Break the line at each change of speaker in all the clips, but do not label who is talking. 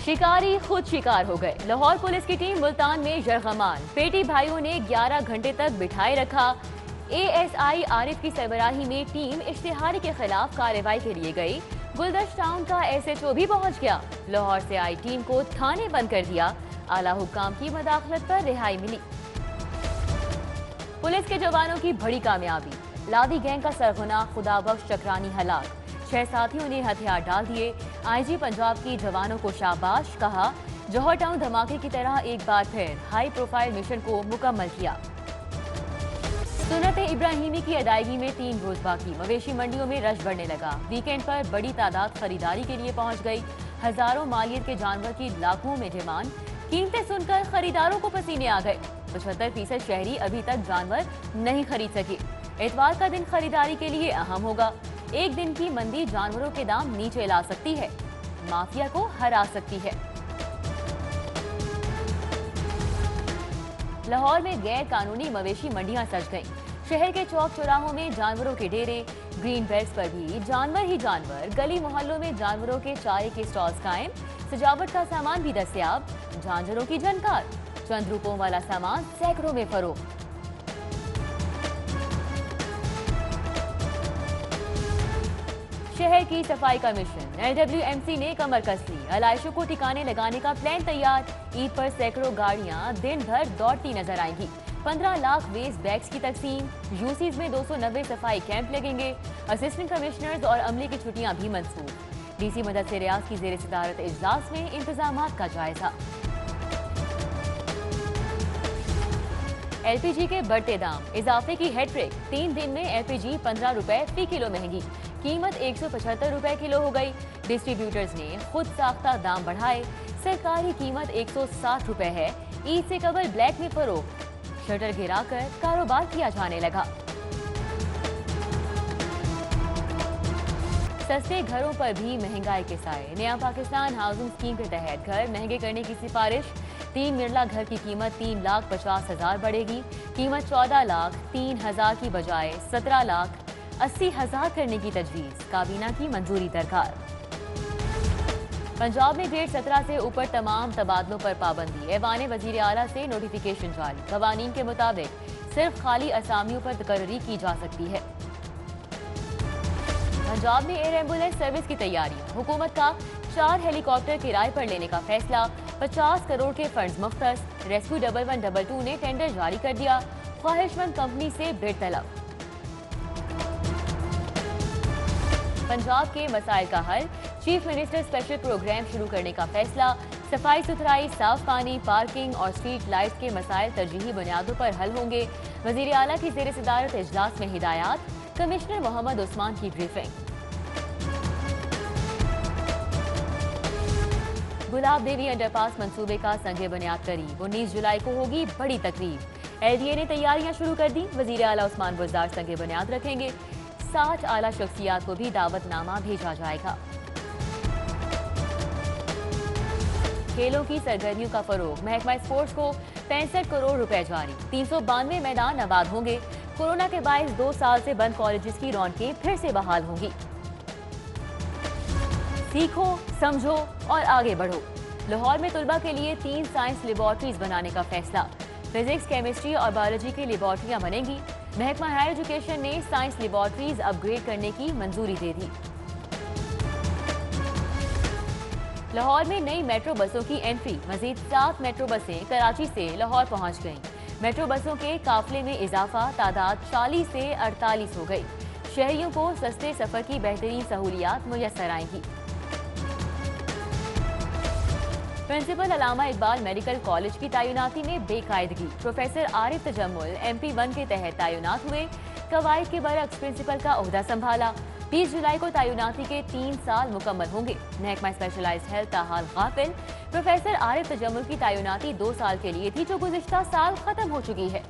शिकारी खुद शिकार हो गए। लाहौर पुलिस की टीम मुल्तान में यरगमान, पेटी भाइयों ने 11 घंटे तक बिठाए रखा। एएसआई आरिफ की सरबराही में टीम इश्तिहारी के खिलाफ कार्रवाई के लिए गई। गुलदश्त टाउन का एसएचओ भी पहुंच गया। लाहौर से आई टीम को थाने बंद कर दिया। आला हुक्काम की मदाखलत पर रिहाई मिली। पुलिस के जवानों की बड़ी कामयाबी। लादी गैंग का सरगना खुदाबख्श चक्रानी हलाक, 6 साथियों ने हथियार डाल दिए। आईजी पंजाब की जवानों को शाबाश कहा। जौहर टाउन धमाके की तरह एक बार फिर हाई प्रोफाइल मिशन को मुकम्मल किया। सुन्नत इब्राहिमी की अदायगी में 3 रोज बाकी। मवेशी मंडियों में रश बढ़ने लगा। वीकेंड पर बड़ी तादाद खरीदारी के लिए पहुंच गई। हजारों मालियत के जानवर की लाखों में डिमांड। कीमतें सुनकर खरीदारों को पसीने आ गए। 75% शहरी अभी तक जानवर नहीं खरीद सके। इतवार का दिन खरीदारी के लिए अहम होगा। एक दिन की मंदी जानवरों के दाम नीचे ला सकती है, माफिया को हरा सकती है। लाहौर में गैर कानूनी मवेशी मंडियां सज गईं। शहर के चौक चौराहों में जानवरों के डेरे, ग्रीन बेल्ट्स पर भी जानवर ही जानवर। गली मोहल्लों में जानवरों के चारे के स्टॉल्स कायम। सजावट का सामान भी दस्तयाब। झांझरों की झनकार, चंद रुपयों वाला सामान सैकड़ों में फरोख्त। शहर की सफाई का मिशन, एलडब्ल्यूएमसी ने कमर कस ली। आलाइशों को ठिकाने लगाने का प्लान तैयार। ईद पर सैकड़ों गाड़ियां दिन भर दौड़ती नजर आएंगी। 15 लाख वेस्ट बैग्स की तकसीम। यूसीज में 290 सफाई कैंप लगेंगे। असिस्टेंट कमिश्नर्स और अमले की छुट्टियां भी मंसूख। डीसी मदद से रियाज की जेर सदारत इजलास में इंतजामात का जायजा। एलपीजी के बढ़ते दाम, इजाफे की हैट्रिक। 3 दिन में एलपीजी 15 रुपए फी किलो महंगी। कीमत 175 रुपए किलो हो गई। डिस्ट्रीब्यूटर्स ने खुद साख्ता दाम बढ़ाए। सरकारी कीमत 160 रुपए है। ईद से कबल ब्लैक में फरोख्त। शटर गिराकर कारोबार किया जाने लगा। सस्ते घरों पर भी महंगाई के साए। नया पाकिस्तान हाउसिंग स्कीम के तहत घर महंगे करने की सिफारिश। 3 मिर्ला घर की कीमत 3,50,000 बढ़ेगी। कीमत 14,03,000 की बजाय 17,80,000 करने की तजवीज। काबीना की मंजूरी दरकार। पंजाब में ग्रेड 17 से ऊपर तमाम तबादलों पर पाबंदी। ऐवान वजीर आला से नोटिफिकेशन जारी। कवानीन के मुताबिक सिर्फ खाली असामियों पर तकर्री की जा सकती है। पंजाब में एयर एम्बुलेंस सर्विस की तैयारी। हुकूमत का 4 हेलीकॉप्टर किराए पर लेने का फैसला। 50 करोड़ के फंड्स मुख्तस। रेस्क्यू 1112 ने टेंडर जारी कर दिया। ख्वाहिशमंद कंपनी से बिड तलब। पंजाब के मसाइल का हल, चीफ मिनिस्टर स्पेशल प्रोग्राम शुरू करने का फैसला। सफाई सुथराई, साफ पानी, पार्किंग और स्ट्रीट लाइट्स के मसाइल तरजीही बुनियादों पर हल होंगे। वजीर आला की जेर सदारत इजलास में हिदायत। कमिश्नर मोहम्मद उस्मान की ब्रीफिंग। गुलाब देवी अंडरपास मंसूबे का संगे बुनियाद करीब। 19 जुलाई को होगी बड़ी तकरीब। एलडीए ने तैयारियां शुरू कर दी। वजीर आला उस्मान बुज़दार संगे बुनियाद रखेंगे। 60 आला शख्सियात को भी दावतनामा भेजा जाएगा। खेलों की सरगर्मियों का फरोग। महकमा स्पोर्ट्स को 65 करोड़ रुपए जारी। 392 मैदान आबाद होंगे। कोरोना के बायस 2 साल से बंद कॉलेजेस की रौनकें फिर से बहाल होंगी। सीखो, समझो और आगे बढ़ो। लाहौर में तुलबा के लिए 3 साइंस लेबॉर्ट्रीज बनाने का फैसला। फिजिक्स, केमिस्ट्री और बायोलॉजी की लेबॉर्ट्रियां बनेंगी। महकमा हायर एजुकेशन ने साइंस लेबॉर्ट्रीज अपग्रेड करने की मंजूरी दे दी। लाहौर में नई मेट्रो बसों की एंट्री। मजीद 7 मेट्रो बसें कराची से लाहौर पहुंच गईं। मेट्रो बसों के काफिले में इजाफा। तादाद 40 से 48 हो गई। शहरियों को सस्ते सफर की बेहतरीन सहूलियात मुयस्सर आएंगी। प्रिंसिपल अल्लामा इकबाल मेडिकल कॉलेज की तैनाती में बेकायदगी। प्रोफेसर आरिफ तजम्मुल MP1 के तहत तैनात हुए। कवायद के बरक्स प्रिंसिपल का ओहदा संभाला। 20 जुलाई को तैनाती के 3 साल मुकम्मल होंगे। महकमा स्पेशलाइज्ड हेल्थ ताहाल गाफिल। प्रोफेसर आरिफ तजम्मुल की तैनाती 2 साल के लिए थी, जो गुज़िश्ता साल खत्म हो चुकी है।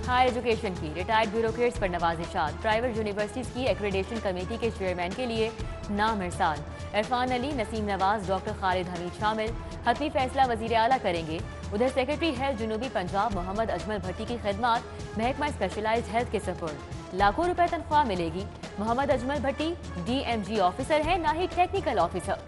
हायर एजुकेशन की रिटायर्ड ब्यूरोक्रेट्स पर नवाजिशात। प्राइवेट यूनिवर्सिटीज की एक्रेडिटेशन कमेटी के चेयरमैन के लिए नाम इरसाल। इरफान अली, नसीम नवाज, डॉक्टर खालिद हमीद शामिल। हतमी फैसला वजीर आला करेंगे। उधर सेक्रेटरी हेल्थ जनूबी पंजाब मोहम्मद अजमल भट्टी की खिदमात महकमा स्पेशलाइज्ड हेल्थ के सपुर्द। लाखों रुपए तनख्वाह मिलेगी। मोहम्मद अजमल भट्टी DMG ऑफिसर हैं, ना ही टेक्निकल ऑफिसर।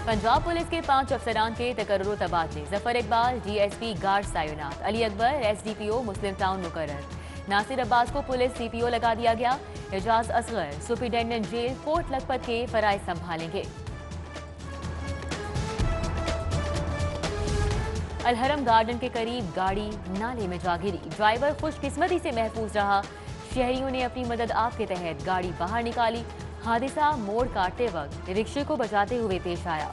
पंजाब पुलिस के 5 अफसरान के तकर्रुर तबादले। जफर इकबाल DSP गार्ड सायुनात, अली अकबर SDPO मुस्लिम टाउन मुकर्रर, नासिर अब्बास को पुलिस CPO लगा दिया गया। एजाज असगर सुपरिटेंडेंट जेल कोट लखपत के फराइज संभालेंगे। अलहरम गार्डन के करीब गाड़ी नाले में जा गिरी, ड्राइवर खुशकिस्मती से महफूज रहा। शहरियों ने अपनी मदद आप के तहत गाड़ी बाहर निकाली। हादसा मोड़ काटते वक्त रिक्शे को बचाते हुए पेश आया।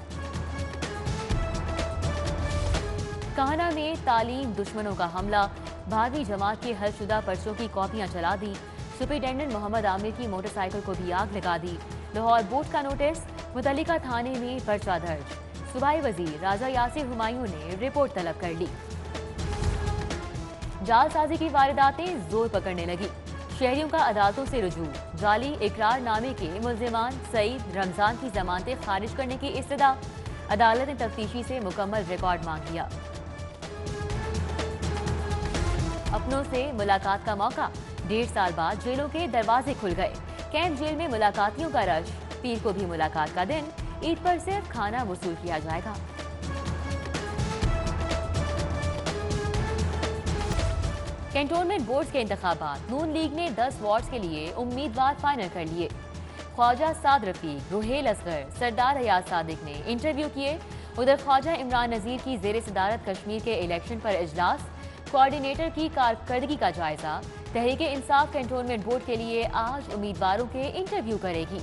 कान्हा में तालीम दुश्मनों का हमला, 12वीं जमात के हलशुदा पर्चों की कॉपियां जला दी। सुपरिटेंडेंट मोहम्मद आमिर की मोटरसाइकिल को भी आग लगा दी। लाहौर बोर्ड का नोटिस, मुतल्लिका थाने में पर्चा दर्ज। सूबाई वजीर राजा यासिर हुमायूं ने रिपोर्ट तलब कर ली। जालसाजी की वारदातें जोर पकड़ने लगी। शहरियों का अदालतों से रुजू, जाली इकरारनामे के मुल्जिमान सईद रमजान की जमानतें खारिज करने की इस्तदा। अदालत ने तफ्तीशी से मुकम्मल रिकॉर्ड मांग लिया। अपनों से मुलाकात का मौका, 1.5 साल बाद जेलों के दरवाजे खुल गए। कैंट जेल में मुलाकातियों का रश, पीर को भी मुलाकात का दिन, ईद पर सिर्फ खाना वसूल किया जाएगा। कैंटोनमेंट बोर्ड के इंतखाबात, नून लीग ने 10 वार्ड्स के लिए उम्मीदवार फाइनल कर लिए। ख्वाजा साद रफीक, रुहेल असगर, सरदार हयात सादिक ने इंटरव्यू किए। उधर ख्वाजा इमरान नजीर की जेर सदारत कश्मीर के इलेक्शन पर इजलास, कोऑर्डिनेटर की कारकर्दगी का जायजा। तहरीक इंसाफ कैंटोनमेंट बोर्ड के लिए आज उम्मीदवारों के इंटरव्यू करेगी।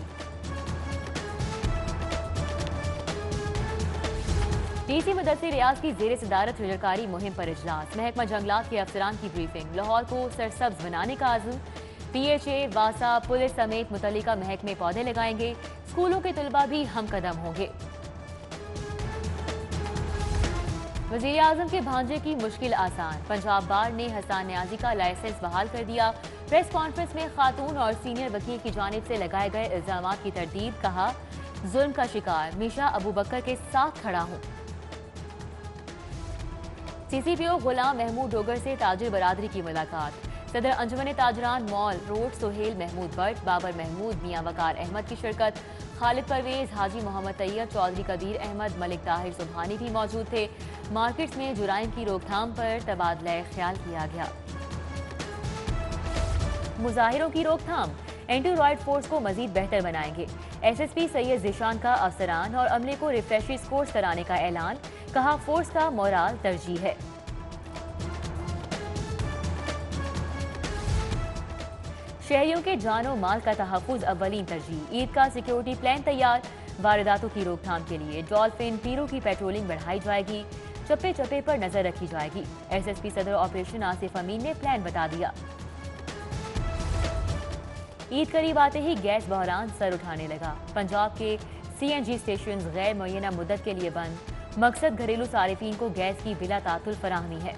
DC मुदस्सिर रियाज की जेर सदारत हिजरकारी मुहिम पर इजलास, महकमा जंगलात के अफसरान की ब्रीफिंग। लाहौर को सरसब्ज बनाने का आज़म, PHA, वासा, पुलिस समेत मुतल्लिका महकमे पौधे लगाएंगे। स्कूलों के तलबा भी हम कदम होंगे। वज़ीर आज़म के भांजे की मुश्किल आसान, पंजाब बार ने हसन न्याजी का लाइसेंस बहाल कर दिया। प्रेस कॉन्फ्रेंस में खातून और सीनियर वकील की जानिब से लगाए गए इल्जामात की तरदीद, कहा जुल्म का शिकार मीशा अबू बकर के साथ खड़ा हूँ। CCPO गुलाम महमूद डोगर से ताजिर बरादरी की मुलाकात। सदर अंजुमन ताजरान मॉल रोड सुहेल महमूद भट्ट, बाबर महमूद, मियां वकार अहमद की शिरकत। खालिद परवेज, हाजी मोहम्मद तैयब, चौधरी कबीर अहमद, मलिक ताहिर सुबहानी भी मौजूद थे। मार्केट्स में जुराइम की रोकथाम पर तबादला ख्याल किया गया। मुजाहिरों की रोकथाम, एंटी रॉयड फोर्स को मजीद बेहतर बनाएंगे। SSP सैयद जिशान का अफसरान और अमले को रिफ्रेशर्स कोर्स कराने का ऐलान, कहा फोर्स का मोराल तरजीह है। शहरियों के जानो माल का तहफ़्फ़ुज़ अव्वलीन तरजीह, ईद का सिक्योरिटी प्लान तैयार। वारदातों की रोकथाम के लिए डॉल्फिन पीरों की पेट्रोलिंग बढ़ाई जाएगी। चप्पे चप्पे पर नजर रखी जाएगी। SSP सदर ऑपरेशन आसिफ अमीन ने प्लान बता दिया। ईद करीब आते ही गैस बहरान सर उठाने लगा। पंजाब के CNG स्टेशन गैर मुअय्यना मुद्दत के लिए बंद। मकसद घरेलू सारिफीन को गैस की बिला तातुल फराहमी है।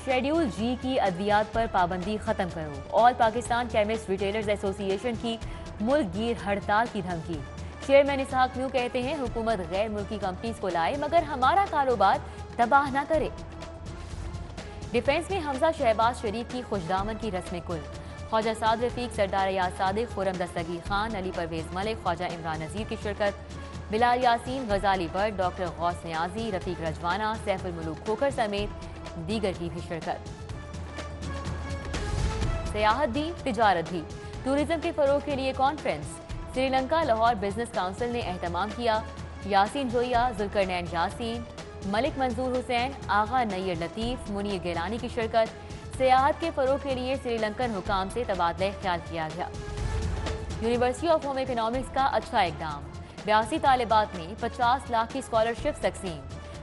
शेड्यूल G की अद्वियात पर पाबंदी खत्म करो। All Pakistan chemist retailers association की मुल्क गिर हड़ताल की धमकी। चेयरमैन इसहाक न्यू कहते हैं हुकूमत गैर मुल्की कंपनीज को लाए मगर हमारा कारोबार तबाह ना करे। डिफेंस में हमजा शहबाज शरीफ की खुशदामन की रस्म कुल। ख्वाजा साद रफीक, सरदार याद सादिक, खुरम दस्तगीर खान, अली परवेज मलिक, ख्वाजा इमरान नजीर की शिरकत। बिलाल यासीन, गजाली भट्ट, डॉक्टर गौस न्याजी, रफीक रजवाना, सैफुल मुलूक खोखर समेत दीगर की भी शिरकत। सियाहत भी तिजारत भी, टूरिज्म के फरोग के लिए conference. Sri Lanka Lahore business council ने एहतमाम किया। यासीन जोया, जुल्करनैन यासीन, मलिक मंजूर हुसैन, आगा नैयर लतीफ, मुनीर गिलानी की शिरकत। सियाहत के फरोग के लिए श्रीलंकन हुकाम से तबादला ख्याल किया गया। यूनिवर्सिटी ऑफ होम इकोनॉमिक्स का अच्छा इकदाम, 82 तालिबात में 50 लाख की स्कॉलरशिप तकसीम।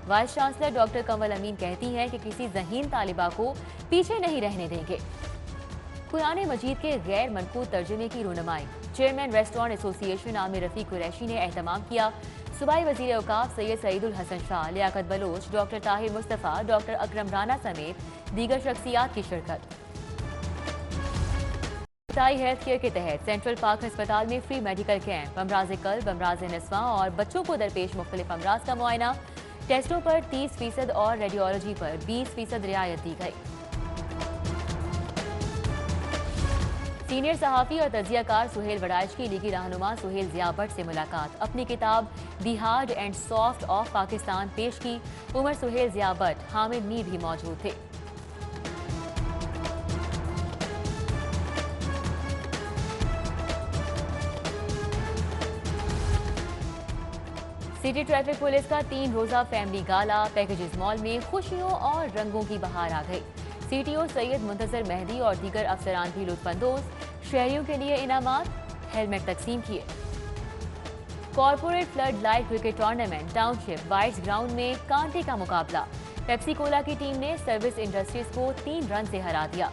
वाइस चांसलर डॉक्टर कंवल अमीन कहती हैं कि किसी ज़हीन तालिबा को पीछे नहीं रहने देंगे। कुरान मजीद के गैर मनकूद तर्जुमे की रूनमाई, chairman restaurant association Amir Rafiq Qureshi ने एहतमाम किया। सूबाई वज़ीर औकाफ सैयद सईदुल हसन शाह, लियाकत बलोच, डॉक्टर ताहिर मुस्तफ़ा, डॉक्टर अकरम राना समेत दीगर शख्सियात की शिरकत। हेल्थ केयर के तहत सेंट्रल पार्क अस्पताल में फ्री मेडिकल कैंप, अमराज कल्ब, अमराज नस्वा और बच्चों को दरपेश मुख्तलिफ अमराज का मुआयना। टेस्टों पर 30% और रेडियोलॉजी पर 20% रियायत दी गई। सीनियर सहाफ़ी और तजियाकार सुहेल वड़ाइच की लीगी रहनुमा सुहेल ज़िया भट्ट से मुलाकात। अपनी किताब दी hard and soft of Pakistan पेश की। उमर सुहेल ज़िया भट्ट, हामिद मीर भी मौजूद थे। सिटी ट्रैफिक पुलिस का 3 रोजा फैमिली गाला। पैकेजेस मॉल में खुशियों और रंगों की बहार आ गई। सीटीओ सैयद मुंतजर मेहदी और दीगर अफसरान भी लुत्फानंदोज। शहरियों के लिए इनामात, हेलमेट तकसीम किए। Corporate flood light cricket tournament township whites ground में कांटे का मुकाबला। पेप्सी कोला की टीम ने सर्विस इंडस्ट्रीज को 3 रन से हरा दिया।